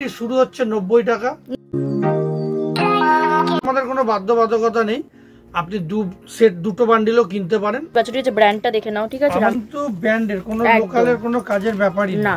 Nightie শুরু হচ্ছে 90 টাকা। আমাদের কোনো বাধ্যবাধকতা নেই, আপনি দুটো বান্ডিলও কিনতে পারেন। ব্র্যান্ডটা দেখে নাও, ঠিক আছে? কিন্তু ব্র্যান্ডের কোনো লোকালের কোনো কাজের ব্যাপারই না।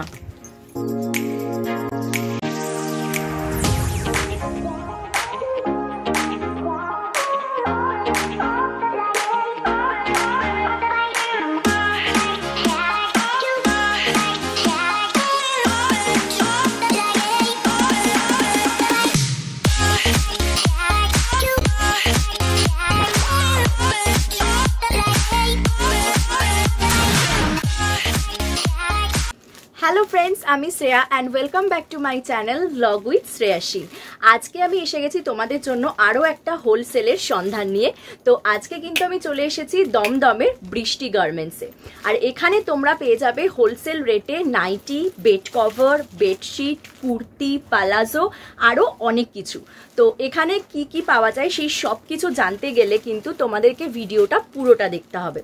হ্যালো ফ্রেন্ডস, আমি Shreya and welcome back to my channel vlog with Shreyashi. আজকে আমি এসে গেছি তোমাদের জন্য আরও একটা হোলসেলের সন্ধান নিয়ে। তো আজকে কিন্তু আমি চলে এসেছি দমদমের বৃষ্টি গার্মেন্টসে। আর এখানে তোমরা পেয়ে যাবে হোলসেল রেটে nightie, bed cover, bedsheet, kurti, palazzo, আরও অনেক কিছু। তো এখানে কি কি পাওয়া যায় সেই সব কিছু জানতে গেলে কিন্তু তোমাদেরকে ভিডিওটা পুরোটা দেখতে হবে।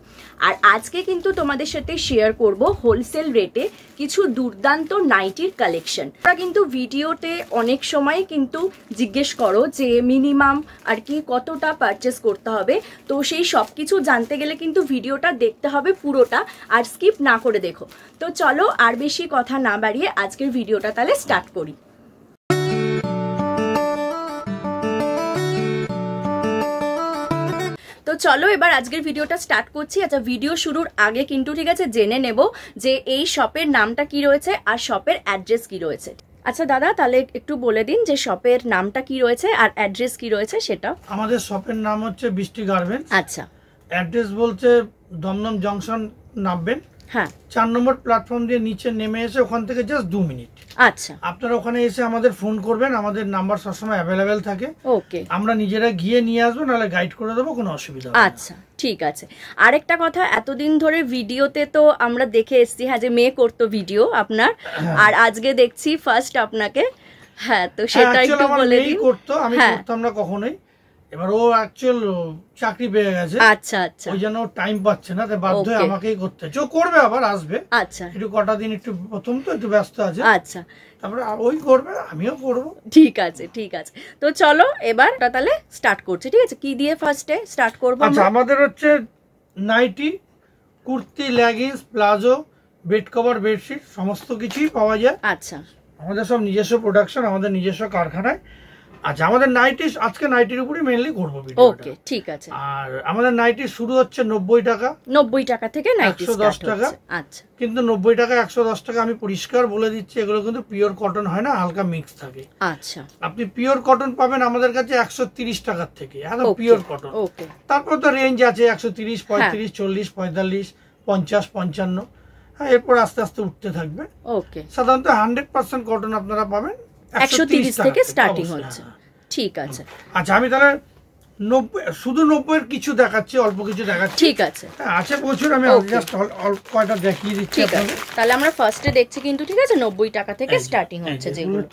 আর আজকে কিন্তু তোমাদের সাথে শেয়ার করব হোলসেল রেটে কিছু দুর্দান্ত নাইটির কালেকশন। তোমরা কিন্তু ভিডিওতে অনেক সময় কিন্তু জিজ্ঞেস করো যে মিনিমাম আর কি কতটা পারচেস করতে হবে। তো সেই সব কিছু জানতে গেলে কিন্তু ভিডিওটা দেখতে হবে পুরোটা, আর স্কিপ না করে দেখো। তো চলো আর বেশি কথা না বাড়িয়ে আজকের ভিডিওটা তাহলে স্টার্ট করি। তো চলো এবার আজকের ভিডিওটা স্টার্ট করছি। আচ্ছা, ভিডিও শুরুর আগে কিন্তু ঠিক আছে জেনে নেব যে এই শপের নামটা কি রয়েছে আর শপের অ্যাড্রেস কি রয়েছে। আচ্ছা দাদা, তাহলে একটু বলে দিন যে শপের নামটা কি রয়েছে আর অ্যাড্রেস কি রয়েছে সেটা। আমাদের শপের নাম হচ্ছে বৃষ্টি গার্মেন্টস। আচ্ছা, অ্যাড্রেস বলতে দমদম জংশন নামবেন, হ্যাঁ 4 নম্বর প্ল্যাটফর্ম দিয়ে নিচে নেমে এসে ওখান থেকে জাস্ট 2 মিনিট। আচ্ছা, আপনারা ওখানে এসে আমাদের ফোন করবেন, আমাদের নাম্বার সবসময় অ্যাভেলেবেল থাকে। ওকে, আমরা নিজেরা গিয়ে নিয়ে আসবো, নাহলে গাইড করে দেবো, কোনো অসুবিধা হবে না। আচ্ছা ঠিক আছে। আরেকটা কথা, এতদিন ধরে ভিডিওতে তো আমরা দেখে এসেছি হ্যাঁ যে মেয়ে করতো ভিডিও আপনার, আর আজকে দেখছি ফার্স্ট আপনাকে। হ্যাঁ, তো সেটা একটু বলে দিন। করতো, আমি করতাম না কখনোই। এবার ও অ্যাকচুয়াল চাকরি পেয়ে গেছে। আচ্ছা আচ্ছা, ওই জন্য টাইম পাচ্ছে না, তাই বাধ্য হয়ে আমাকেই করতে হচ্ছে। ও করবে, আবার আসবে। আচ্ছা, একটু কটা দিন একটু প্রথম তো একটু ব্যস্ত আছে। আচ্ছা, তারপরে ওই করবে, আমিও করবো। ঠিক আছে ঠিক আছে। তো চলো এবার তাহলে স্টার্ট করছি। ঠিক আছে, কি দিয়ে ফার্স্টে স্টার্ট করব? আচ্ছা, আমাদের হচ্ছে nightie, kurti, leggings, palazzo, bed cover, bedsheet সমস্ত কিছুই পাওয়া যায়। আচ্ছা, আমাদের সব নিজস্ব প্রোডাকশন, আমাদের নিজস্ব কারখানায়। আচ্ছা, আমাদের নাইটি, আজকে নাইটির উপরই মেইনলি করবো ভিডিওটা। ওকে ঠিক আছে। আর আমাদের নাইটি শুরু হচ্ছে 90 টাকা। 90 টাকা থেকে নাইটি 110 টাকা। আচ্ছা, কিন্তু 90 টাকা 110 টাকা আমি পরিষ্কার বলে দিচ্ছি, এগুলো কিন্তু পিওর কটন হয় না, হালকা মিক্স থাকে। আচ্ছা, আপনি পিওর কটন পাবেন আমাদের কাছে 130 টাকার থেকে, একদম পিওর কটন। ওকে, তারপর তো রেঞ্জ আছে 130, 35, 40, 45, 50, 55। হ্যাঁ, এরপর আস্তে আস্তে উঠতে থাকবে। ওকে, সাধারণত 100% কটন আপনারা পাবেন 130 থেকে স্টার্টিং হচ্ছে। ঠিক আছে। আচ্ছা, আমি তাহলে 90, শুধু 90 এর কিছু দেখাচ্ছি, অল্প কিছু দেখাচ্ছি। ঠিক আছে, আছে প্রচুর, আমি জাস্ট অল্প কয়টা দেখিয়ে দিচ্ছি আপনাদের। তাহলে আমরা ফার্স্টে দেখছি কিন্তু ঠিক আছে 90 টাকা থেকে স্টার্টিং হচ্ছে যেগুলো।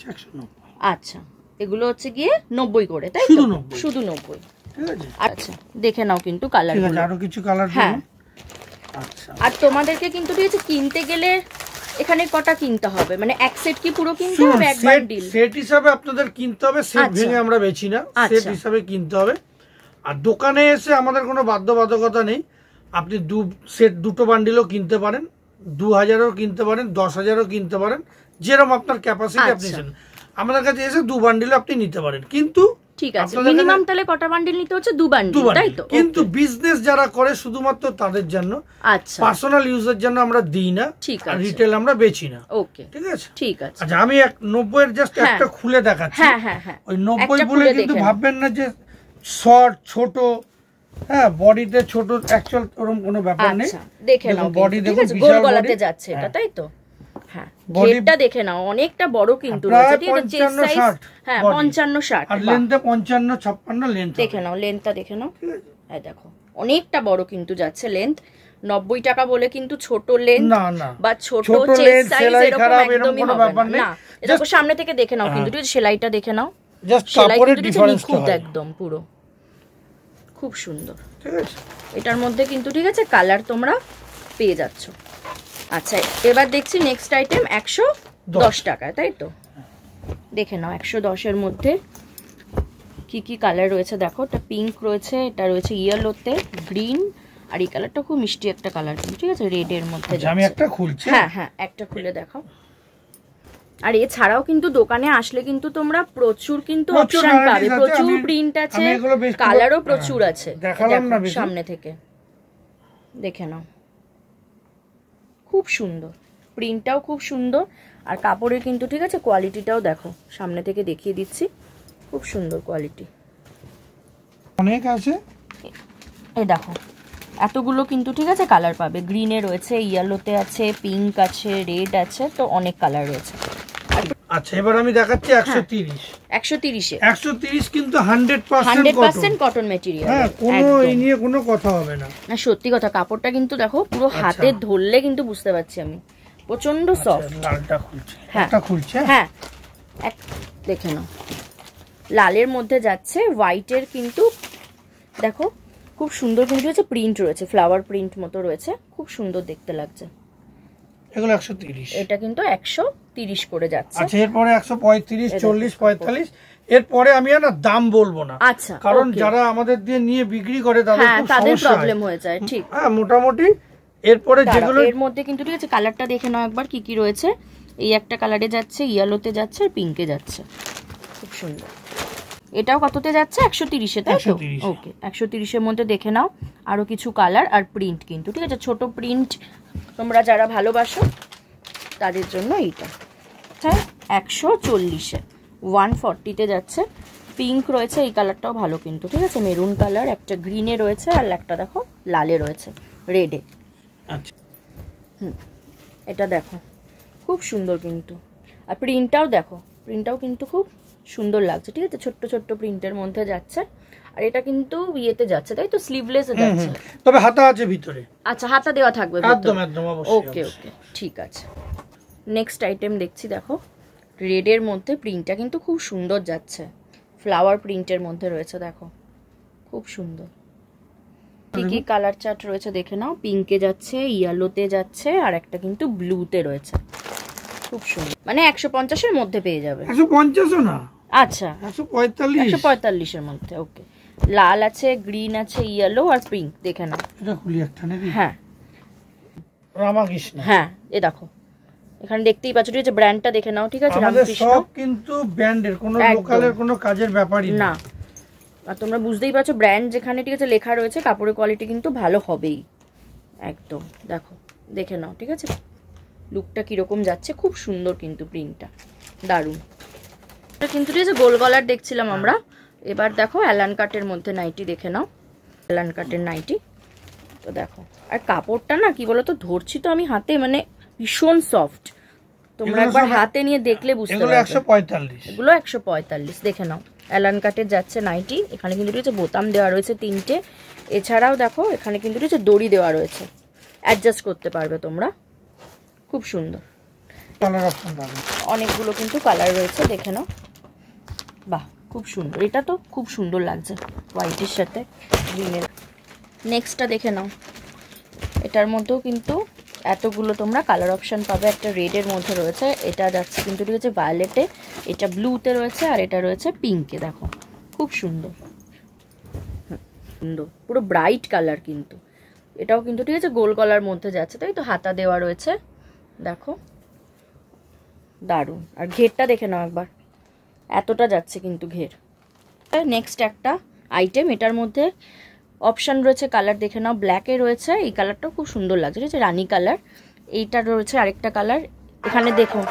আচ্ছা, এগুলো হচ্ছে গিয়ে 90 করে, তাই তো? শুধু 90। ঠিক আছে, আচ্ছা দেখে নাও কিন্তু কালার। ঠিক আছে, আরো কিছু কালার। হ্যাঁ, আচ্ছা। আর তোমাদেরকে কিন্তু ঠিক আছে কিনতে গেলে এখানে কটা কিনতে হবে, মানে এক সেট কি পুরো কিনতে হবে? এক বান্ডিল সেট হিসাবে আপনাদের কিনতে হবে, সেট ভেঙে আমরা বেচি না, সেট হিসাবে কিনতে হবে। আর দোকানে এসে আমাদের কোনো বাধ্যবাধকতা নেই, আপনি দুটো বান্ডিলও কিনতে পারেন, 2000-ও কিনতে পারেন, 10,000-ও কিনতে পারেন, যেরকম আপনার ক্যাপাসিটি আপনি আমাদের কাছে এসে 2 বান্ডিলও আপনি নিতে পারেন। কিন্তু ঠিক আছে, মিনিমাম তাহলে কটা বান্ডিল নিতে হচ্ছে? 2 বান্ডিল, তাই তো? কিন্তু বিজনেস যারা করে শুধুমাত্র তাদের জন্য, আচ্ছা, পার্সোনাল ইউজের জন্য আমরা দিই না, আর রিটেল আমরা বেচি না। ওকে, ঠিক আছে ঠিক আছে। আচ্ছা, আমি 90 এর জাস্ট একটা খুলে দেখাচ্ছি। হ্যাঁ হ্যাঁ হ্যাঁ, ওই 90 বলে কিন্তু ভাববেন না যে শর্ট ছোট, হ্যাঁ বডিতে ছোট, অ্যাকচুয়াল ওরকম কোনো ব্যাপার নেই। দেখে নাও বডি, দেখুন গোল গলাতে যাচ্ছে এটা, তাই তো? হ্যাঁ, ঘেরটা দেখে নাও, অনেকটা বড় কিন্তু রয়েছে। ঠিক আছে, চেস্ট সাইজ হ্যাঁ 55-60, আর লেন্থে 55-56 লেন্থ। দেখে নাও লেন্থটা, দেখে নাও। এই দেখো অনেকটা বড় কিন্তু যাচ্ছে লেন্থ। 90 টাকা বলে কিন্তু ছোট লেন্থ বা ছোট চেস্ট সাইজ এরকম একদমই হবে না। দেখো সামনে থেকে দেখে নাও কিন্তু, ঠিক আছে, সেলাইটা দেখে নাও। জাস্ট কাপড়ের ডিফারেন্স একদম পুরো খুব সুন্দর। ঠিক আছে, এটার মধ্যে কিন্তু ঠিক আছে কালার তোমরা পেয়ে যাচ্ছ। আচ্ছা, এবার দেখছি নেক্সট আইটেম 110 টাকা, তাই তো? দেখে নাও 110-এর মধ্যে কি কি কালার রয়েছে দেখো। এটা পিঙ্ক রয়েছে, এটা রয়েছে ইয়েলোতে, গ্রিন, আর এই কালারটা খুব মিষ্টি একটা কালার, ঠিক আছে, রেডের মধ্যে। আমি একটা খুলছি। হ্যাঁ হ্যাঁ, একটা খুলে দেখাও। আর এছাড়াও কিন্তু দোকানে আসলে কিন্তু তোমরা প্রচুর কিন্তু অপশন পাবে, প্রচুর প্রিন্ট আছে, কালারও প্রচুর আছে। দেখালাম না সামনে থেকে দেখে নাও, খুব সুন্দর, প্রিন্টটাও খুব সুন্দর, আর কাপড়ের কিন্তু ঠিক আছে কোয়ালিটিটাও দেখো, সামনে থেকে দেখিয়ে দিচ্ছি, খুব সুন্দর কোয়ালিটি, অনেক আছে। এই দেখো এতগুলো কিন্তু ঠিক আছে কালার পাবে, গ্রিনে রয়েছে, ইয়েলোতে আছে, পিঙ্ক আছে, রেড আছে, তো অনেক কালার রয়েছে। আচ্ছা এবার আমি দেখাচ্ছি 130 130 130 কিন্তু 100% কটন ম্যাটেরিয়াল। হ্যাঁ, কোনো এই নিয়ে কোনো কথা হবে না। না সত্যি কথা, কাপড়টা কিন্তু দেখো পুরো হাতে ধরলে কিন্তু বুঝতে পারছি আমি, প্রচন্ড সফট। লালটা খুলছে, একটা খুলছে। হ্যাঁ দেখে নাও, লালের মধ্যে যাচ্ছে হোয়াইটের, কিন্তু দেখো খুব সুন্দর কিন্তু হচ্ছে প্রিন্ট রয়েছে, ফ্লাওয়ার প্রিন্ট মতো রয়েছে, খুব সুন্দর দেখতে লাগছে। এগুলো 130, এটা কিন্তু 130 করে যাচ্ছে। আচ্ছা এরপরে 135 40 45, এরপরে আমি না দাম বলবো না, আচ্ছা, কারণ যারা আমাদের দিয়ে নিয়ে বিক্রি করে তাদের খুব সমস্যা, প্রবলেম হয়ে যায়। ঠিক, হ্যাঁ মোটামুটি। এরপরে যেগুলো এর মধ্যে কিন্তু ঠিক আছে কালারটা দেখে নাও একবার কি কি রয়েছে। এই একটা কালারে যাচ্ছে, ইয়েলোতে যাচ্ছে, আর পিঙ্কে যাচ্ছে, খুব সুন্দর। এটাও কততে যাচ্ছে? 130-এ, তাই তো? ওকে, 130-এর মধ্যে দেখে নাও আরো কিছু কালার আর প্রিন্ট কিন্তু ঠিক আছে, ছোট প্রিন্ট তোমরা যারা ভালোবাসো তাদের জন্য এইটা। হ্যাঁ 140-এ, 140-তে যাচ্ছে, পিঙ্ক রয়েছে, এই কালারটাও ভালো কিন্তু ঠিক আছে, মেরুন কালার, একটা গ্রিনে রয়েছে, আর একটা দেখো লালে রয়েছে, রেডে। আচ্ছা এটা দেখো খুব সুন্দর কিন্তু, আর প্রিন্টটাও দেখো, প্রিন্টটাও কিন্তু খুব সুন্দর লাগছে, ঠিক আছে, ছোট্ট ছোট্ট প্রিন্টের মধ্যে যাচ্ছে, আর এটা কিন্তু ইয়েতে যাচ্ছে, তাই তো, স্লিভলেসে যাচ্ছে, তবে হাতা আছে ভিতরে। আচ্ছা হাতা দেওয়া থাকবে, একদম একদম অবশ্যই। ওকে ওকে, ঠিক আছে। নেক্সট আইটেম দেখছি, দেখো রেডের মধ্যে প্রিন্টটা কিন্তু খুব সুন্দর যাচ্ছে, ফ্লাওয়ার প্রিন্টের মধ্যে রয়েছে, দেখো খুব সুন্দর। কি কি কালার চার্ট রয়েছে দেখে নাও, পিঙ্কে যাচ্ছে, ইয়েলোতে যাচ্ছে, আর একটা কিন্তু ব্লুতে রয়েছে, খুব সুন্দর, মানে 150-এর মধ্যে পেয়ে যাবে। 150ও না, আচ্ছা 145-145-এর মধ্যে। ওকে, লাল আছে, গ্রিন আছে, ইয়েলো আর পিঙ্ক, দেখে নাও। এটা খুলি একটা নাকি? হ্যাঁ রামকৃষ্ণ, হ্যাঁ এ দেখো এখানে দেখতেই পাচ্ছ, ঠিক আছে, ব্র্যান্ডটা দেখে নাও, ঠিক আছে, রামকৃষ্ণ সব কিন্তু ব্র্যান্ডের, কোনো লোকালের কোনো কাজের ব্যাপারই না। আর তোমরা বুঝতেই পারছো ব্র্যান্ড যেখানে ঠিক আছে লেখা রয়েছে, কাপড়ের কোয়ালিটি কিন্তু ভালো হবেই একদম। দেখো দেখে নাও, ঠিক আছে, লুকটা কিরকম যাচ্ছে, খুব সুন্দর কিন্তু প্রিন্টটা, দারুণ। এটা কিন্তু ঠিক আছে গোল গলার দেখছিলাম আমরা, এবার দেখো অ্যালান কাটের মধ্যে নাইটি দেখে নাও, অ্যালান কাটের নাইটি, তো দেখো, আর কাপড়টা না কি বলতো, ধরছি তো আমি হাতে, মানে ভীষণ সফট, তোমরা একবার হাতে নিয়ে দেখলে বুঝতে পারবে। এগুলো 145, দেখে নাও, অ্যালান কাটের যাচ্ছে নাইটি, এখানে কিন্তু রয়েছে বোতাম দেওয়া রয়েছে 3টে, এছাড়াও দেখো এখানে কিন্তু রয়েছে দড়ি দেওয়া রয়েছে, অ্যাডজাস্ট করতে পারবে তোমরা, খুব সুন্দর, অনেকগুলো কিন্তু কালার রয়েছে, দেখে নাও, বাহ খুব সুন্দর, এটা তো খুব সুন্দর লাগছে হোয়াইটের সাথে গ্রিনের। নেক্সটটা দেখে নাও, এটার মধ্যেও কিন্তু এতগুলো তোমরা কালার অপশন পাবে, একটা রেডের মধ্যে রয়েছে, এটা যাচ্ছে কিন্তু ঠিক আছে ভায়োলেটে, এটা ব্লুতে রয়েছে, আর এটা রয়েছে পিঙ্কে, দেখো খুব সুন্দর সুন্দর, পুরো ব্রাইট কালার কিন্তু, এটাও কিন্তু ঠিক আছে গোল গলার মধ্যে যাচ্ছে, তাই তো, হাতা দেওয়া রয়েছে, দেখো দারুণ। আর ঘেরটা দেখে নাও একবার, এতটা যাচ্ছে কিন্তু ঘের। নেক্সট একটা আইটেম, এটার মধ্যে অপশান রয়েছে কালার দেখে নাও, ব্ল্যাকে রয়েছে, এই কালারটাও খুব সুন্দর লাগছে, ঠিক আছে, রানী কালার, এইটা রয়েছে আরেকটা কালার, এখানে দেখো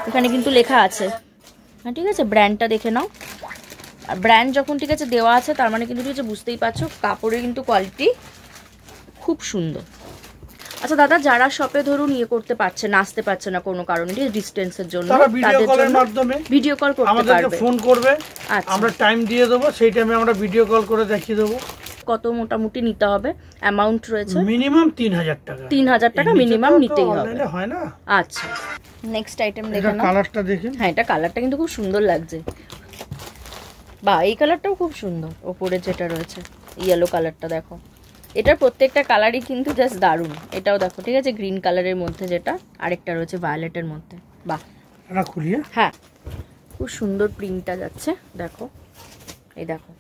এখানে কিন্তু লেখা আছে, হ্যাঁ ঠিক আছে, ব্র্যান্ডটা দেখে নাও, আর ব্র্যান্ড যখন ঠিক আছে দেওয়া আছে তার মানে কিন্তু ঠিক আছে বুঝতেই পারছো কাপড়ের কিন্তু কোয়ালিটি খুব সুন্দর। আচ্ছা দাদা, যারা শপে ধরুন ইয়ে করতে পারছে না, আসতে পারছে না কোনো কারণে, ডিসটেন্সের জন্য, তাদের জন্য ভিডিও কল করতে পারবে, ফোন করবে, আমরা টাইম দিয়ে দেবো, সেই টাইমে আমরা ভিডিও কল করে দেখিয়ে দেবো। কত মোটামুটি নিতে হবে অ্যামাউন্ট রয়েছে? মিনিমাম 3000 টাকা, 3000 টাকা মিনিমাম নিতেই হবে, হয় না? আচ্ছা নেক্সট আইটেম দেখে নাও, কালারটা দেখেন, হ্যাঁ এটা কালারটা কিন্তু খুব সুন্দর লাগছে, বা এই কালারটাও খুব সুন্দর, ওপরে যেটা রয়েছে ইয়েলো কালারটা দেখো, এটার প্রত্যেকটা কালারই কিন্তু জাস্ট দারুণ, এটাও দেখো ঠিক আছে গ্রিন কালারের মধ্যে যেটা, আরেকটা রয়েছে ভায়োলেটের মধ্যে, বাহ, এটা খুলিয়ে, হ্যাঁ খুব সুন্দর প্রিন্টটা যাচ্ছে, দেখো এই দেখো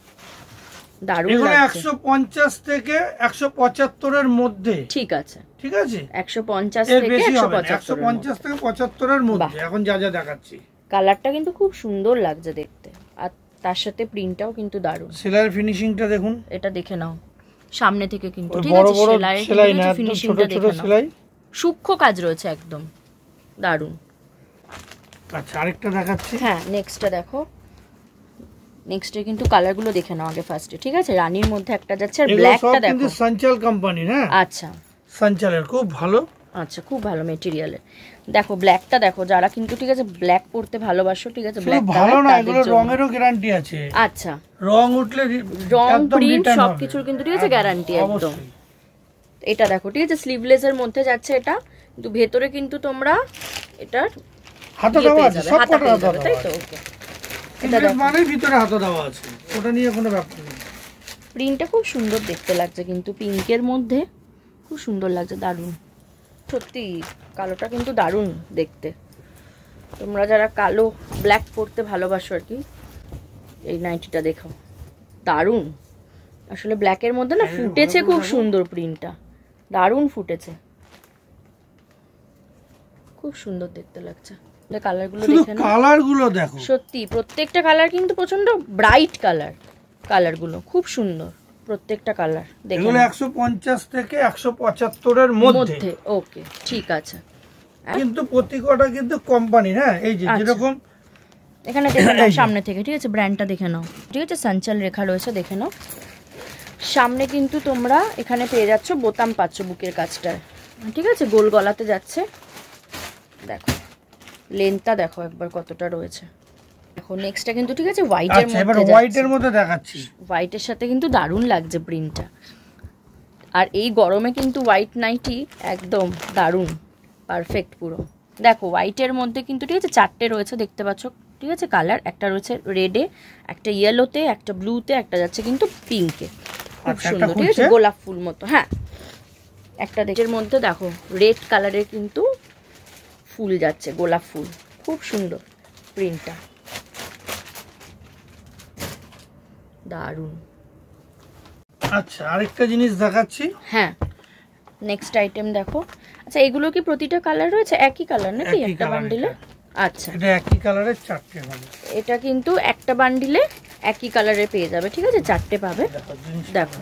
দারুণ এগুলো লাগছে। 150 থেকে 175 এর মধ্যে, ঠিক আছে, ঠিক আছে, 150 এর থেকে বেশি হবে না, 175 150 থেকে 75 এর মধ্যে এখন যা যা দেখাচ্ছি। কালারটা কিন্তু খুব সুন্দর লাগছে দেখতে, আর তার সাথে প্রিন্টটাও কিন্তু দারুণ। সেলাইয়ের ফিনিশিংটা দেখুন, এটা দেখে নাও সামনে থেকে কিন্তু, ঠিক বড় আছে, বড় সেলাই না, একদম ছোট ফিনিশিংটা ছোট দেখে নাও, সেলাই, সূক্ষ্ম কাজ রয়েছে একদম দারুণ। আচ্ছা আরেকটা দেখাচ্ছি। হ্যাঁ নেক্সটটা দেখো, নেক্সটে কিন্তু কালারগুলো দেখে নাও আগে ফার্স্টে, ঠিক আছে। রানীর মধ্যে একটা যাচ্ছে, আর ব্ল্যাকটা দেখো, কিন্তু সঞ্চাল কোম্পানির, হ্যাঁ আচ্ছা সঞ্চালের খুব ভালো, আচ্ছা খুব ভালো মেটেরিয়ালের। দেখো ব্ল্যাকটা দেখো, যারা কিন্তু ঠিক আছে ব্ল্যাক পরতে ভালোবাসো, ঠিক আছে, ব্ল্যাক ভালো না, এগুলো রঙেরও গ্যারান্টি আছে। আচ্ছা রং উঠলে রং প্রিন্ট সবকিছুর কিন্তু ঠিক আছে গ্যারান্টি একদম। এটা দেখো, ঠিক আছে, স্লিভলেসের মধ্যে যাচ্ছে এটা, কিন্তু ভেতরে কিন্তু তোমরা এটার হাতা দেওয়া আছে, সব কটা হাতা দেওয়া তাই তো। ওকে, এটা মানে ভিতরে হাতা দেওয়া আছে, ওটা নিয়ে কোনো ব্যাপার নেই। প্রিন্টটা খুব সুন্দর দেখতে লাগছে কিন্তু, পিঙ্কের মধ্যে খুব সুন্দর লাগছে, দারুণ সত্যি। কালোটা কিন্তু দারুণ দেখতে, তোমরা যারা কালো ব্ল্যাক পরতে ভালোবাসো আর কি, এই নাইটিটা দেখো দারুণ। আসলে ব্ল্যাকের মধ্যে না ফুটেছে খুব সুন্দর, প্রিন্টটা দারুণ ফুটেছে, খুব সুন্দর দেখতে লাগছে। কালারগুলো দেখে নাও, কালারগুলো দেখো, সত্যি প্রত্যেকটা কালার কিন্তু প্রচন্ড ব্রাইট কালার, কালারগুলো খুব সুন্দর প্রত্যেকটা কালার। দেখো 150 থেকে 175 এর মধ্যে, ওকে ঠিক আছে। কিন্তু প্রত্যেকটা কিন্তু কোম্পানি, হ্যাঁ এই যে যেরকম এখানে দেখে নাও সামনে থেকে, ঠিক আছে, ব্র্যান্ডটা দেখে নাও, ঠিক আছে, সঞ্চাল লেখা রয়েছে দেখে নাও। সামনে কিন্তু তোমরা এখানে পেয়ে যাচ্ছ বোতাম পাচ্ছ বুকের কাজটা, ঠিক আছে, গোল গলাতে যাচ্ছে, দেখো লেন্থটা দেখো একবার কতটা রয়েছে। দেখো নেক্সটটা কিন্তু ঠিক আছে হোয়াইটের মধ্যে, এবার হোয়াইটের মধ্যে দেখাচ্ছি, হোয়াইটের সাথে কিন্তু দারুণ লাগছে প্রিন্টটা, আর এই গরমে কিন্তু হোয়াইট নাইটি একদম দারুণ পারফেক্ট পুরো। দেখো হোয়াইটের মধ্যে কিন্তু ঠিক আছে চারটে রয়েছে দেখতে পাচ্ছ, ঠিক আছে, কালার একটা রয়েছে রেডে, একটা ইয়েলোতে, একটা ব্লুতে, একটা যাচ্ছে কিন্তু পিঙ্কে, খুব সুন্দর, ঠিক আছে, গোলাপ ফুল মতো। হ্যাঁ একটা দেখের মধ্যে দেখো রেড কালারের কিন্তু ফুল যাচ্ছে, গোলাপ ফুল, খুব সুন্দর প্রিন্টটা, দারুণ। আচ্ছা আরেকটা জিনিস দেখাচ্ছি, হ্যাঁ নেক্সট আইটেম দেখো। আচ্ছা এগুলো কি প্রতিটা কালার রয়েছে একই কালার নাকি একটা বান্ডিলে? আচ্ছা এটা একই কালারের চারটে হবে, এটা কিন্তু একটা বান্ডিলে একই কালারে পেয়ে যাবে, ঠিক আছে, চারটে পাবে। দেখো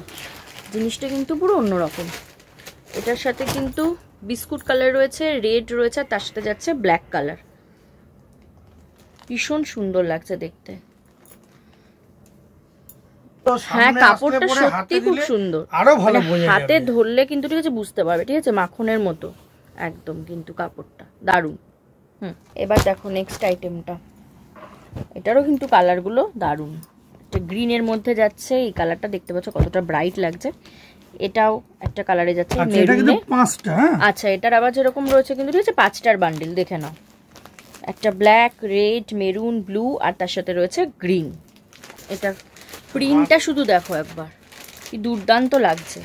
জিনিসটা কিন্তু পুরো অন্যরকম, এটার সাথে কিন্তু বিস্কুট কালার রয়েছে, রেড রয়েছে, আর তার সাথে যাচ্ছে ব্ল্যাক কালার, ভীষণ সুন্দর লাগছে দেখতে। হ্যাঁ কাপড়টা সত্যি খুব সুন্দর, আরো ভালো হাতে ধরলে কিন্তু ঠিক আছে বুঝতে পারবে, ঠিক আছে, মাখনের মতো একদম কিন্তু কাপড়টা দারুণ। এবার দেখো নেক্সট আইটেমটা, এটারও কিন্তু কালারগুলো দারুণ, একটা গ্রিনের মধ্যে যাচ্ছে, এই কালারটা দেখতে পাচ্ছ কতটা ব্রাইট লাগছে, এটাও একটা কালারে যাচ্ছে মেরুনে। আচ্ছা এটার আবার যেরকম রয়েছে কিন্তু ঠিক আছে পাঁচটার বান্ডিল দেখে নাও, একটা ব্ল্যাক, রেড, মেরুন, ব্লু, আর তার সাথে রয়েছে গ্রিন। এটা প্রিন্টটা শুধু দেখো একবার কি দুর্দান্ত লাগছে,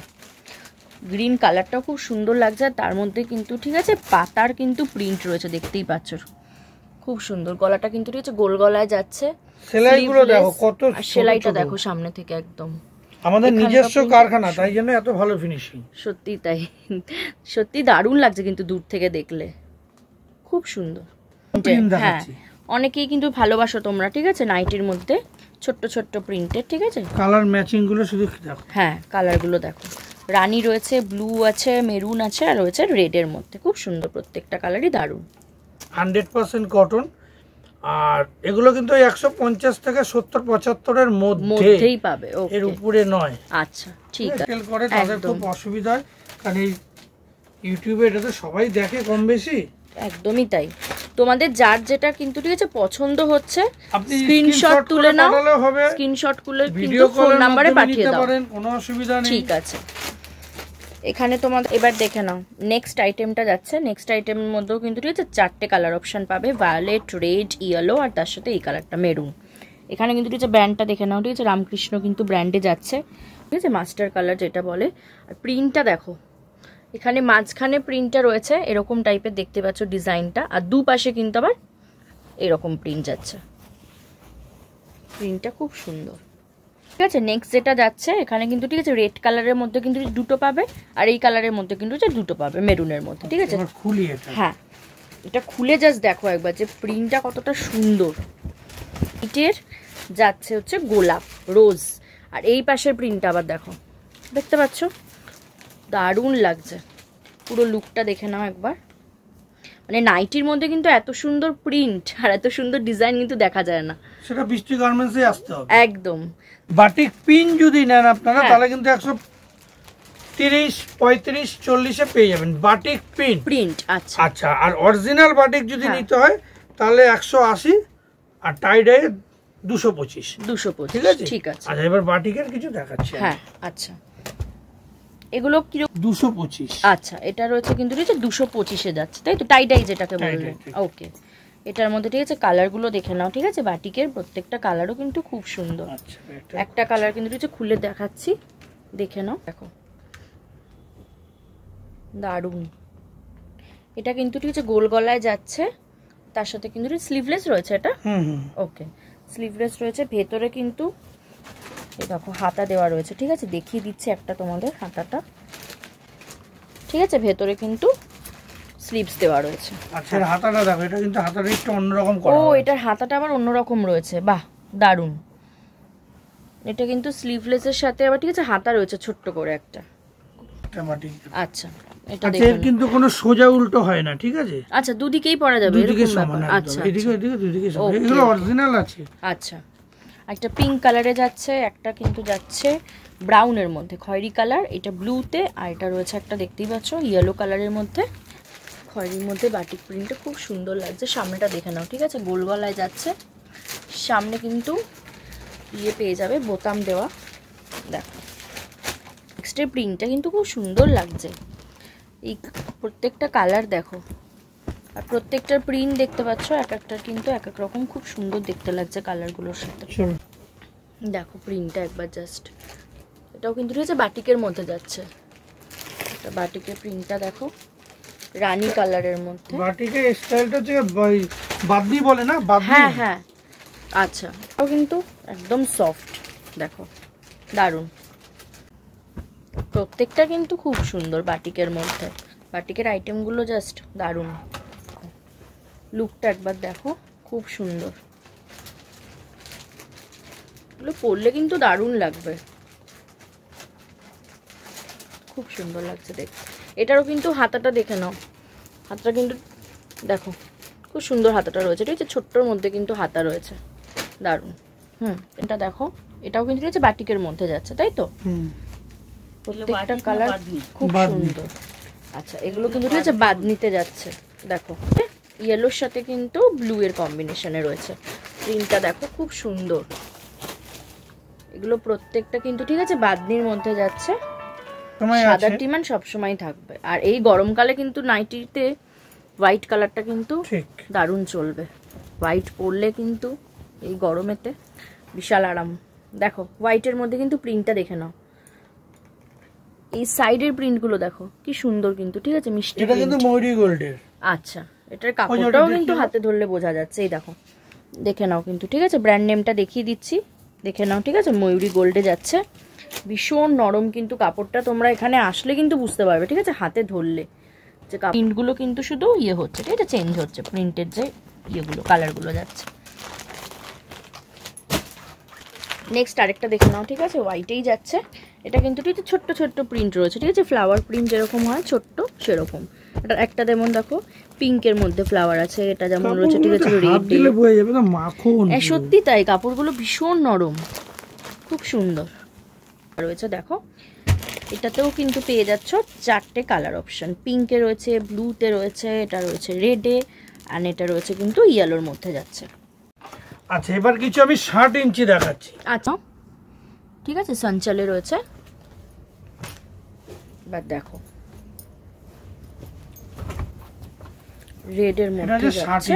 গ্রিন কালারটাও খুব সুন্দর লাগছে, আর তার মধ্যে কিন্তু ঠিক আছে পাতার কিন্তু প্রিন্ট রয়েছে দেখতেই পাচ্ছ, খুব সুন্দর। গলাটা কিন্তু ঠিক আছে গোল গলায় যাচ্ছে, সেলাইগুলো দেখো কত, সেলাইটা দেখো সামনে থেকে একদম, আমাদের নিজস্ব কারখানা, তাই জন্য এত ভালো ফিনিশিং, সত্যি তাই, সত্যি দারুণ লাগছে কিন্তু দূর থেকে দেখলে, খুব সুন্দর। হ্যাঁ অনেকেই কিন্তু ভালোবাসো তোমরা, ঠিক আছে, নাইটির মধ্যে ছোট্ট ছোট্ট প্রিন্টের, ঠিক আছে, কালার ম্যাচিং গুলো শুধু দেখো, হ্যাঁ কালারগুলো দেখো, রানী রয়েছে, ব্লু আছে, মেরুন আছে, আর রয়েছে রেড এর মধ্যে, খুব সুন্দর প্রত্যেকটা কালারই দারুণ, 100% কটন। আর এগুলো কিন্তু 150 থেকে 70-75 এর মধ্যেই পাবে, এর উপরে নয়। আচ্ছা ঠিক আছে, সেল করে তাদের খুব অসুবিধা হয়, কারণ এই ইউটিউবে এটা তো সবাই দেখে কম বেশি, একদমই তাই। তোমাদের যার যেটা কিন্তু ঠিক আছে পছন্দ হচ্ছে স্ক্রিনশট তুলে নাও, স্ক্রিনশট তুলে কিন্তু ফোন নম্বরে পাঠিয়ে দাও, কোনো অসুবিধা নেই, ঠিক আছে। এখানে তোমাদের এবার দেখে নাও নেক্সট আইটেমটা যাচ্ছে, নেক্সট আইটেমের মধ্যেও কিন্তু ঠিক আছে চারটে কালার অপশন পাবে, ভায়োলেট, রেড, ইয়েলো, আর তার সাথে এই কালারটা মেরুন। এখানে কিন্তু ঠিক আছে ব্র্যান্ডটা দেখে নাও, ঠিক আছে, রামকৃষ্ণ কিন্তু ব্র্যান্ডে যাচ্ছে, ঠিক আছে, মাস্টার কালার যেটা বলে। আর প্রিন্টটা দেখো, এখানে মাঝখানে প্রিন্টটা রয়েছে এরকম টাইপের দেখতে পাচ্ছ ডিজাইনটা, আর দুপাশে কিন্তু আবার এরকম প্রিন্ট যাচ্ছে, প্রিন্টটা খুব সুন্দর। ঠিক আছে, নেক্সট যেটা যাচ্ছে এখানে কিন্তু ঠিক আছে রেড কালারের মধ্যে কিন্তু দুটো পাবে, আর এই কালারের মধ্যে কিন্তু দুটো পাবে মেরুনের মধ্যে। ঠিক আছে, খুলি এটা। হ্যাঁ, এটা খুলে জাস্ট দেখো একবার যে প্রিন্টটা কতটা সুন্দর। এটার যাচ্ছে হচ্ছে গোলাপ রোজ, আর এই পাশের প্রিন্টটা আবার দেখো, দেখতে পাচ্ছ, দারুণ লাগছে। পুরো লুকটা দেখে নাও একবার। মানে নাইটির মধ্যে কিন্তু এত সুন্দর প্রিন্ট আর এত সুন্দর ডিজাইন কিন্তু দেখা যায় না। সেটা বৃষ্টি গার্মেন্টসে আসতে হবে একদম। বাটিক পিন যদি নেন আপনারা তাহলে কিন্তু 130, 35, 40-এ পেয়ে যাবেন বাটিক প্রিন্ট। আচ্ছা আচ্ছা, আর অরিজিনাল বাটিক যদি নিতে হয় তাহলে 180, আর টাই ডাই 225। ঠিক আছে, ঠিক আছে। আচ্ছা, এবার বাটিকের কিছু দেখাচ্ছি। হ্যাঁ, আচ্ছা, এগুলো কি 225। আচ্ছা, এটা রয়েছে কিন্তু 225-এ যাচ্ছে, তাই তো, টাই ডাই যেটাকে বলবো। ওকে, এটার মধ্যে ঠিক আছে কালারগুলো দেখে নাও। ঠিক আছে, বাটিকের প্রত্যেকটা কালারও কিন্তু খুব সুন্দর। আচ্ছা, একটা কালার কিন্তু খুলে দেখাচ্ছি, দেখে নাও। দেখো দারুণ, এটা কিন্তু ঠিক আছে গোল গলায় যাচ্ছে, তার সাথে কিন্তু স্লিভলেস রয়েছে এটা। ওকে, স্লিভলেস রয়েছে, ভেতরে কিন্তু এই দেখো হাতা দেওয়া রয়েছে। ঠিক আছে, দেখিয়ে দিচ্ছি একটা তোমাদের হাতাটা। ঠিক আছে, ভেতরে কিন্তু স্লিভস দেওয়া রয়েছে। আচ্ছা, হাতাটা দেখো, এটা কিন্তু হাতাটা একটু অন্যরকম করা। ও, এটার হাতাটা আবার অন্যরকম রয়েছে, বাহ দারুণ। এটা কিন্তু স্লিভলেসের সাথে আবার ঠিক আছে হাতা রয়েছে ছোট্ট করে একটা। আচ্ছা, এটা দেখুন কিন্তু কোনো সোজা উল্টো হয় না। ঠিক আছে, আচ্ছা, দুদিকেই পরা যাবে এরকম ব্যাপার। আচ্ছা, এদিকে ওদিকে দুদিকে সমান, এগুলো অরিজিনাল আছে। আচ্ছা, একটা পিঙ্ক কালারে যাচ্ছে, একটা কিন্তু যাচ্ছে ব্রাউনের মধ্যে খয়েরি কালার, এটা ব্লুতে, আর এটা রয়েছে একটা দেখতেই পাচ্ছ ইয়েলো কালারের মধ্যে খয়েরির মধ্যে বাটিক প্রিন্টটা খুব সুন্দর লাগছে। সামনেটা দেখে নাও। ঠিক আছে, গোল গলায় যাচ্ছে, সামনে কিন্তু ইয়ে পেয়ে যাবে বোতাম দেওয়া। দেখো নেক্সটের প্রিন্টটা কিন্তু খুব সুন্দর লাগছে। এই প্রত্যেকটা কালার দেখো, আর প্রত্যেকটার প্রিন্ট দেখতে পাচ্ছ এক একটার কিন্তু এক এক রকম খুব সুন্দর দেখতে লাগছে কালারগুলোর সাথে। দেখো প্রিন্টটা একবার জাস্ট, এটাও কিন্তু ঠিক আছে বাটিকের মধ্যে যাচ্ছে। এটা বাটিকের প্রিন্টটা দেখো, রানী কালারের মধ্যে। বাটিকের স্টাইলটা হচ্ছে বাদনি বলে না, বাদনি। হ্যাঁ হ্যাঁ, আচ্ছা, এটাও কিন্তু একদম সফট। দেখো দারুণ, প্রত্যেকটা কিন্তু খুব সুন্দর বাটিকের মধ্যে। বাটিকের আইটেমগুলো জাস্ট দারুণ। লুকটা একবার দেখো, খুব সুন্দর। এগুলো পরলে কিন্তু দারুণ লাগবে, খুব সুন্দর লাগছে দেখতে। এটারও কিন্তু হাতাটা দেখে নাও, হাতাটা কিন্তু দেখো খুব সুন্দর হাতাটা রয়েছে। ঠিক আছে, ছোট্টর মধ্যে কিন্তু হাতা রয়েছে, দারুণ। এটা দেখো, এটাও কিন্তু ঠিক আছে বাটিকের মধ্যে যাচ্ছে, তাই তো। প্রত্যেকটা কালার খুব সুন্দর। আচ্ছা, এগুলো কিন্তু ঠিক আছে বাদনিতে যাচ্ছে। দেখো ইয়েলোর সাথে কিন্তু ব্লু এর কম্বিনেশনে রয়েছে। প্রিন্টটা দেখো খুব সুন্দর। এগুলো প্রত্যেকটা কিন্তু ঠিক আছে বাদনির মধ্যে যাচ্ছে। সাদা ডিমান্ড সবসময় থাকবে, আর এই গরমকালে কিন্তু নাইটিতে হোয়াইট কালারটা কিন্তু দারুণ চলবে। হোয়াইট পরলে কিন্তু এই গরমেতে বিশাল আরাম। দেখো হোয়াইটের মধ্যে কিন্তু প্রিন্টটা দেখে নাও, এই সাইডের প্রিন্টগুলো দেখো কি সুন্দর কিন্তু। ঠিক আছে, মিষ্টি, এটা কিন্তু ময়ূরী গোল্ডের। আচ্ছা, এটার কাপড়টাও কিন্তু হাতে ধরলে বোঝা যাচ্ছে। এই দেখো, দেখে নাও কিন্তু। ঠিক আছে, ব্র্যান্ড নেমটা দেখিয়ে দিচ্ছি, দেখে নাও। ঠিক আছে, ময়ূরী গোল্ডে যাচ্ছে, ভীষণ নরম কিন্তু কাপড়টা। তোমরা এখানে আসলে কিন্তু বুঝতে পারবে। ঠিক আছে, হাতে ধরলে যে প্রিন্টগুলো কিন্তু শুধু ইয়ে হচ্ছে, ঠিক আছে, চেঞ্জ হচ্ছে প্রিন্টের যে ইয়েগুলো কালারগুলো যাচ্ছে। নেক্সট আরেকটা দেখে নাও। ঠিক আছে, হোয়াইটেই যাচ্ছে। এটা কিন্তু ঠিক আছে ছোট্ট ছোট্ট প্রিন্ট রয়েছে। ঠিক আছে, ফ্লাওয়ার প্রিন্ট যেরকম হয় ছোট্ট সেরকম। এটা একটা যেমন দেখো পিঙ্কের মধ্যে ফ্লাওয়ার আছে, এটা যেমন রয়েছে ঠিক আছে রেড দিলে বয়ে যাবে না মাখন। সত্যি তাই, কাপড়গুলো ভীষণ নরম, খুব সুন্দর রয়েছে। দেখো এটাতেও কিন্তু পেয়ে যাচ্ছ চারটে কালার অপশন, পিঙ্কে রয়েছে, ব্লুতে রয়েছে, এটা রয়েছে রেডে, আর এটা রয়েছে কিন্তু ইয়েলোর মধ্যে যাচ্ছে। আচ্ছা, এবার কিছু আমি 60 ইঞ্চি দেখাচ্ছি। আচ্ছা, ঠিক আছে, সঞ্চালে রয়েছে। এবার দেখো রেডের মধ্যে যাচ্ছে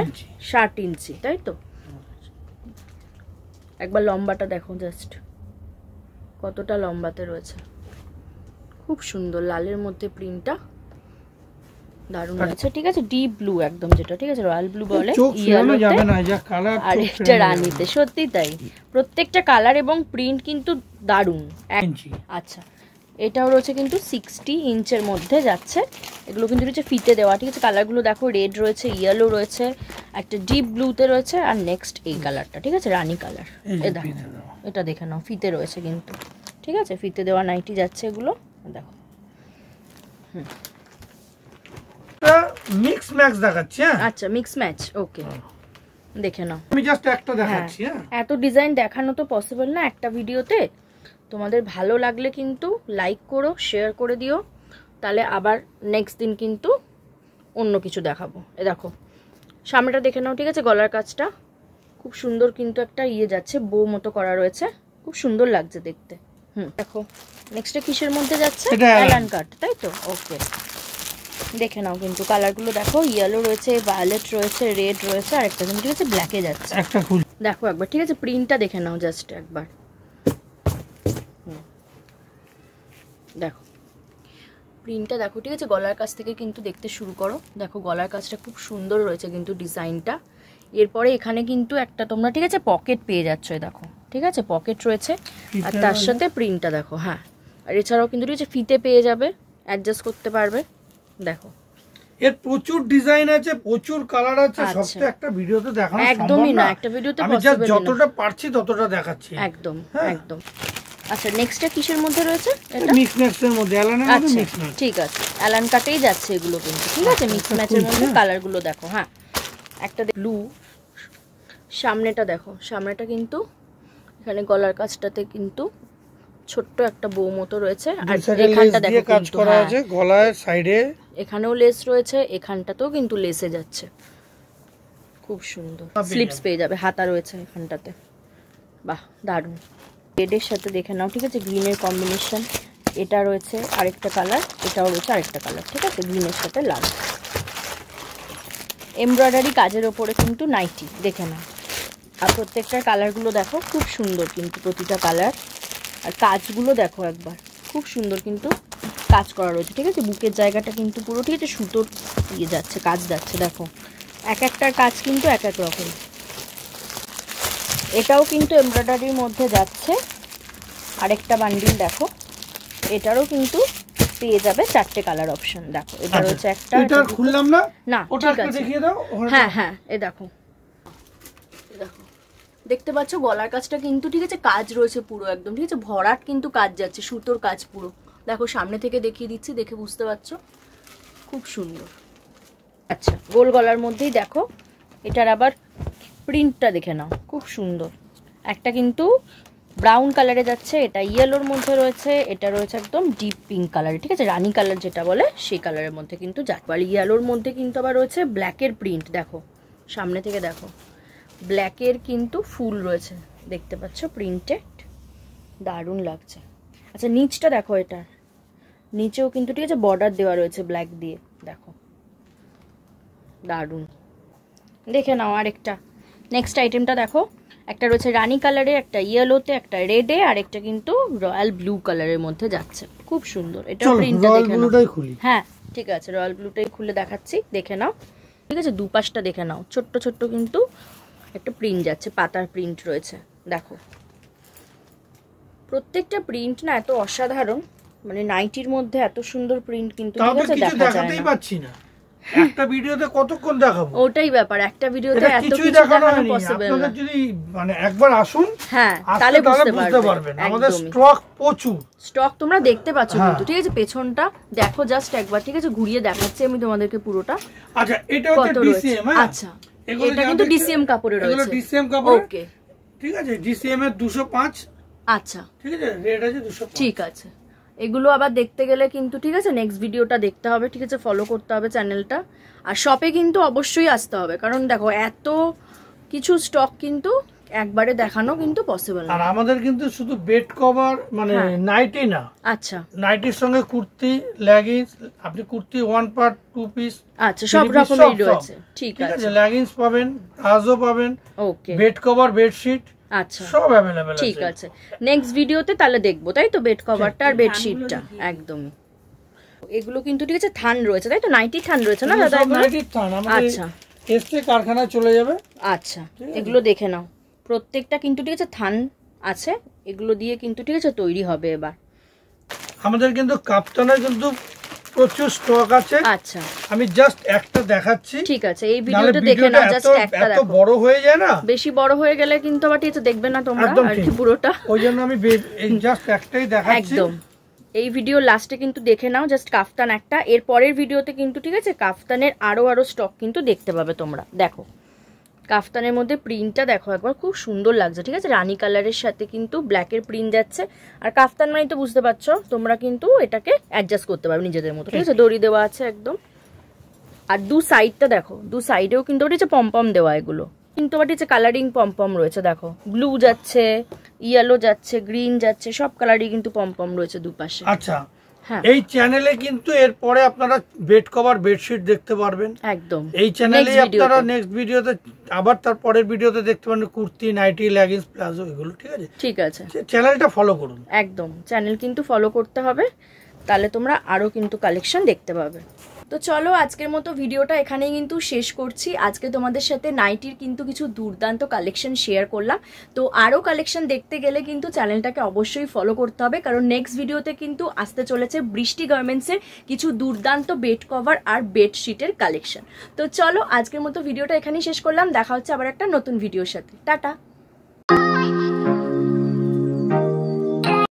60 ইঞ্চি, তাই তো। একবার লম্বাটা দেখো জাস্ট, কতটা লম্বাতে রয়েছে, খুব সুন্দর। লালের মধ্যে প্রিন্টটা দারুণ আছে, ঠিক আছে, ডিপ ব্লু একদম, যেটা ঠিক আছে রয়্যাল ব্লু বলে, যাবে না যা কালার, আর এটা রানীতে, সত্যি তাই প্রত্যেকটা কালার এবং প্রিন্ট কিন্তু দারুণ। আচ্ছা, এটাও রয়েছে কিন্তু 60 ইঞ্চের মধ্যে যাচ্ছে, এগুলো কিন্তু রয়েছে ফিতে দেওয়া, ঠিক আছে। কালারগুলো দেখো, রেড রয়েছে, ইয়েলো রয়েছে, একটা ডিপ ব্লুতে রয়েছে, আর নেক্সট এই কালারটা, ঠিক আছে, রানী কালার। এটা দেখে নাও, ফিতে রয়েছে কিন্তু, ঠিক আছে, ফিতে দেওয়া নাইটি যাচ্ছে এগুলো, দেখো। মিক্স ম্যাচ দেখাচ্ছি। আচ্ছা, মিক্স ম্যাচ, ওকে, দেখে নাও। আমি জাস্ট একটা দেখাচ্ছি। এত ডিজাইন দেখানো তো পসিবল না একটা ভিডিওতে। তোমাদের ভালো লাগলে কিন্তু লাইক করো, শেয়ার করে দিও, তাহলে আবার নেক্সট দিন কিন্তু অন্য কিছু দেখাবো। এ দেখো সামনেটা দেখে নাও, ঠিক আছে, গলার কাজটা খুব সুন্দর কিন্তু একটা যাচ্ছে, বো মতো করা রয়েছে, খুব সুন্দর লাগছে দেখতে। দেখো নেক্সটে কিসের মধ্যে যাচ্ছে, অ্যালান কাট, তাই তো, ওকে। দেখে নাও কিন্তু কালারগুলো দেখো, ইয়েলো রয়েছে, ভায়োলেট রয়েছে, রেড রয়েছে, আর একটা কিন্তু ঠিক আছে ব্ল্যাকে যাচ্ছে। দেখো একবার, ঠিক আছে, প্রিন্টটা দেখে নাও জাস্ট একবার, দেখো প্রিন্টটা দেখো, ঠিক আছে। গলার কাছ থেকে কিন্তু দেখতে শুরু করো, দেখো গলার কাজটা খুব সুন্দর রয়েছে কিন্তু ডিজাইনটা। এরপরে এখানে কিন্তু একটা তোমরা, ঠিক আছে, পকেট পেয়ে যাচ্ছ, দেখো, ঠিক আছে, পকেট রয়েছে, আর তার সাথে প্রিন্টটা দেখো। হ্যাঁ, আর এছাড়াও কিন্তু ঠিক আছে ফিতে পেয়ে যাবে, অ্যাডজাস্ট করতে পারবে। দেখো এর প্রচুর ডিজাইন আছে, প্রচুর কালার আছে, সবটা একটা ভিডিওতে দেখানো একদমই না, একটা ভিডিওতে আমি জাস্ট যতটা পারছি ততটা দেখাচ্ছি, একদম একদম। আচ্ছা, নেক্সটটা কিসের মধ্যে রয়েছে, এটা মিক্স ম্যাচের মধ্যে, অ্যালানের মধ্যে মিক্স ম্যাচ, ঠিক আছে, অ্যালান কাটেই যাচ্ছে এগুলো কিন্তু, ঠিক আছে, মিক্স ম্যাচের মধ্যে। কালারগুলো দেখো, হ্যাঁ, একটা ব্লু, সামনেটা দেখো, সামনেটা কিন্তু এখানে গলার কাজটাতে কিন্তু ছোট্ট একটা বো মতো রয়েছে, আর এখানটা দেখো কাজ করা আছে গলার সাইডে, এখানেও লেস রয়েছে, এখানটাতেও কিন্তু লেসে যাচ্ছে, খুব সুন্দর। স্লিপস পেয়ে যাবে, হাতা রয়েছে এখানটাতে, বাহ দারুণ। রেডের সাথে দেখে নাও, ঠিক আছে, গ্রিনের কম্বিনেশন, এটা রয়েছে আরেকটা কালার, এটাও রয়েছে আরেকটা কালার, ঠিক আছে, গ্রিনের সাথে লাল। এমব্রয়ডারি কাজের ওপরে কিন্তু নাইটি, দেখে নাও, আর প্রত্যেকটার কালারগুলো দেখো খুব সুন্দর কিন্তু প্রতিটা কালার, আর কাজগুলো দেখো একবার, খুব সুন্দর কিন্তু কাজ করা রয়েছে, ঠিক আছে। বুকের জায়গাটা কিন্তু পুরো, ঠিক আছে, সুতোর যাচ্ছে, কাজ যাচ্ছে, দেখো এক একটার কাজ কিন্তু এক এক রকম। এটাও কিন্তু এমব্রয়ডারির মধ্যে যাচ্ছে, আরেকটা বান্ডিল দেখো, এটারও কিন্তু পেয়ে যাবে 4টে কালার অপশন। দেখো এটা রয়েছে একটা, এটা খুললাম না, না ঠিক আছে, দেখিয়ে দাও। হ্যাঁ হ্যাঁ, এই দেখো, দেখো দেখতে পাচ্ছ গলার কাজটা কিন্তু, ঠিক আছে, কাজ রয়েছে পুরো একদম, ঠিক আছে, ভরাট কিন্তু কাজ যাচ্ছে, সুতোর কাজ পুরো। দেখো সামনে থেকে দেখিয়ে দিচ্ছি, দেখে বুঝতে পারছো, খুব সুন্দর। আচ্ছা, গোল গলার মধ্যেই দেখো, এটার আবার প্রিন্টটা দেখে নাও, খুব সুন্দর। একটা কিন্তু ব্রাউন কালারে যাচ্ছে, এটা ইয়েলোর মধ্যে রয়েছে, এটা রয়েছে একদম ডিপ পিঙ্ক কালারে, ঠিক আছে, রানী কালার যেটা বলে সেই কালারের মধ্যে কিন্তু যাচ্ছে। আর ইয়েলোর মধ্যে কিন্তু আবার রয়েছে ব্ল্যাকের প্রিন্ট, দেখো সামনে থেকে দেখো, ব্ল্যাকের কিন্তু ফুল রয়েছে, দেখতে পাচ্ছ প্রিন্টেড, দারুণ লাগছে। আচ্ছা, নিচটা দেখো, এটা নিচেও কিন্তু, ঠিক আছে, বর্ডার দেওয়া রয়েছে ব্ল্যাক দিয়ে, দেখো দারুণ। দেখে নাও আরেকটা, নেক্সট আইটেমটা দেখো, একটা রয়েছে রানী কালারে, একটা ইয়েলোতে, একটা রেডে, আর একটা কিন্তু রয়্যাল ব্লু কালারের মধ্যে যাচ্ছে, খুব সুন্দর। এটা প্রিন্টটা দেখে নাও, হ্যাঁ ঠিক আছে, রয়্যাল ব্লুটাই খুলে দেখাচ্ছি, দেখে নাও, ঠিক আছে, দুপাশটা দেখে নাও, ছোট্ট ছোট্ট কিন্তু একটা প্রিন্ট যাচ্ছে, পাতার প্রিন্ট রয়েছে, দেখো প্রত্যেকটা প্রিন্ট না এত অসাধারণ, মানে নাইটির মধ্যে এত সুন্দর প্রিন্ট কিন্তু, ঠিক আছে, দেখা যায় না। একটা ভিডিওতে কতক্ষণ দেখাবো, ওটাই ব্যাপার, একটা ভিডিওতে এত কিছু দেখানো পসিবল না। যদি মানে একবার আসুন, হ্যাঁ, তাহলে বুঝতে পারবেন। আমাদের স্টক প্রচুর, স্টক তোমরা দেখতে পাচ্ছ কিন্তু, ঠিক আছে, পেছনটা দেখো জাস্ট একবার, ঠিক আছে, ঘুরিয়ে দেখাচ্ছি আমি তোমাদেরকে পুরোটা। আচ্ছা, এটা হচ্ছে ডিসিএম, আচ্ছা এটা কিন্তু ডিসিএম কাপড়ে রয়েছে, এগুলো ডিসিএম কাপড়, ওকে, ঠিক আছে, ডিসিএম এর 205, আচ্ছা ঠিক আছে, রেট আছে 205, ঠিক আছে। এগুলো আবার দেখতে গেলে কিন্তু, ঠিক আছে, নেক্সট ভিডিওটা দেখতে হবে, ঠিক আছে, ফলো করতে হবে চ্যানেলটা, আর শপে কিন্তু অবশ্যই আসতে হবে, কারণ দেখো এত কিছু স্টক কিন্তু একবারে দেখানো কিন্তু পসিবল না। আর আমাদের কিন্তু শুধু বেড কভার মানে নাইটি না, আচ্ছা, নাইটির সঙ্গে কুর্তি, লেগিংস, আপনি কুর্তি 1 পার্ট 2 পিস, আচ্ছা, সব রকমেরই রয়েছে, ঠিক আছে, লেগিংস পাবেন, আজও পাবেন, ওকে, বেড কভার, বেডশিট, আচ্ছা সব अवेलेबल আছে, ঠিক আছে। নেক্সট ভিডিওতে তাহলে দেখবো, তাই তো, বেড কভারটা আর বেডশিটটা একদমই। এগুলো কিন্তু ঠিক আছে থান রয়েছে, তাই তো? নাইটি থান রয়েছে না দাদা? নাইটির থান আমাদের আচ্ছা, এসে কারখানায় চলে যাবে। আচ্ছা, এগুলো দেখে নাও, প্রত্যেকটা কিন্তু ঠিক আছে থান আছে, এগুলো দিয়ে কিন্তু ঠিক আছে তৈরি হবে এবার। আমাদের কিন্তু কাপ্তানের কিন্তু প্রচুর স্টক আছে। আচ্ছা, আমি জাস্ট একটা দেখাচ্ছি। ঠিক আছে, এই ভিডিওটা দেখে নাও, জাস্ট একটা দেখো। এত বড় হয়ে যায় না, বেশি বড় হয়ে গেলে কিন্তু আবার ঠিক আছে দেখবে না তোমরা আর কি পুরোটা, ওইজন্য আমি জাস্ট একটাই দেখাচ্ছি। একদম এই ভিডিও লাস্টে কিন্তু দেখে নাও জাস্ট কাফতান একটা। এর পরের ভিডিওতে কিন্তু ঠিক আছে কাফতানের আরো স্টক কিন্তু দেখতে পাবে তোমরা। দেখো কাফতানের মধ্যে প্রিন্টটা দেখো একবার, খুব সুন্দর লাগছে, ঠিক আছে? রানী কালারের সাথে কিন্তু ব্ল্যাকের প্রিন্ট যাচ্ছে। আর কাফতান মানে তো বুঝতে পারছো তোমরা, কিন্তু এটাকে অ্যাডজাস্ট করতে পারবে নিজেদের মতো, ঠিক আছে? দড়ি দেওয়া আছে একদম। আর দু সাইডটা দেখো, দু সাইডেও কিন্তু ওটা হচ্ছে পম্পম দেওয়া, এগুলো কিন্তু ওটা হচ্ছে কালারিং পম্পম রয়েছে। দেখো ব্লু যাচ্ছে, ইয়েলো যাচ্ছে, গ্রিন যাচ্ছে, সব কালারই কিন্তু পম্পম রয়েছে দুপাশে। আচ্ছা, এই চ্যানেলে কিন্তু এরপরে আপনারা বেড কভার, বেডশিট দেখতে পারবেন একদম। এই চ্যানেলে আপনারা নেক্সট ভিডিওতে, আবার তার পরের ভিডিওতে দেখতে পারবেন কুর্তি, নাইটি, লেগিংস, প্লাজো, এগুলো। ঠিক আছে, ঠিক আছে, চ্যানেলটা ফলো করুন। একদম চ্যানেল কিন্তু ফলো করতে হবে, তাহলে তোমরা আরো কিন্তু কালেকশন দেখতে পাবে। তো চলো আজকের মতো ভিডিওটা এখানেই কিন্তু শেষ করছি। আজকে তোমাদের সাথে নাইটির কিন্তু কিছু দুর্দান্ত কালেকশন শেয়ার করলাম। তো আরও কালেকশন দেখতে গেলে কিন্তু চ্যানেলটাকে অবশ্যই ফলো করতে হবে, কারণ নেক্সট ভিডিওতে কিন্তু আসতে চলেছে বৃষ্টি গার্মেন্টসের কিছু দুর্দান্ত বেড কভার আর বেডশিটের কালেকশন। তো চলো আজকের মতো ভিডিওটা এখানেই শেষ করলাম, দেখা হচ্ছে আবার একটা নতুন ভিডিওর সাথে। টাটা।